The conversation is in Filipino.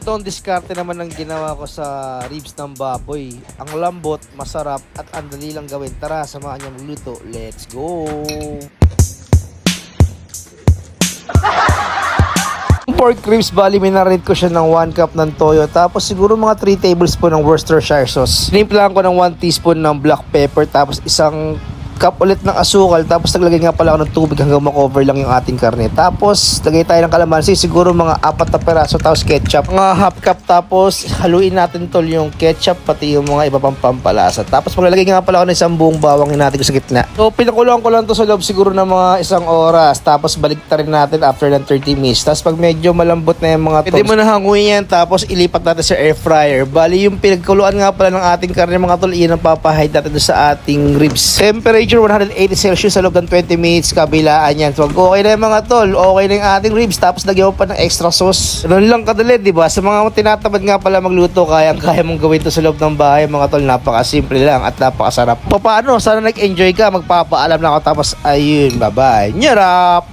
Ito ang diskarte naman ng ginawa ko sa ribs ng baboy. Ang lambot, masarap at ang dali lang gawin. Tara, samahan niyo magluto. Let's go! Pork ribs, bali minarinate ko siya ng 1 cup ng toyo. Tapos siguro mga 3 tablespoon ng Worcestershire sauce. Sinimplahan ko ng 1 teaspoon ng black pepper. Tapos isang cup ulit ng asukal. Tapos naglagay nga pala ako ng tubig hanggang makover lang yung ating karne. Tapos lagay tayo ng kalamansi, siguro mga 4 na peraso. Tapos ketchup, mga half cup. Tapos haluin natin tol yung ketchup pati yung mga iba pang pampalasa. Tapos maglalagay nga pala ako ng isang buong bawang natin ko sa gitna. So pinakuloan ko lang to sa loob siguro ng mga 1 oras. Tapos balik rin natin after ng 30 minutes. Tapos pag medyo malambot na yung mga pwede mo na hanguin yan. Tapos ilipat natin sa air fryer. Bali yung pinagkuluan nga pala ng ating karne mga tol, iyan ang papahide natin sa ating ribs. Temperature 180 Celsius sa loob ng 20 minutes, kabilaan yan. So, okay na yung mga tol, okay na yung ating ribs, tapos lagyan mo pa ng extra sauce. Ganun lang kadali, di ba? Sa mga tinatamad nga pala magluto, kaya mong gawin to sa loob ng bahay, mga tol. Napakasimple lang at napakasarap. Paano? Sana nag-enjoy ka, magpapaalam na ako, tapos ayun, bye-bye. Nyarap!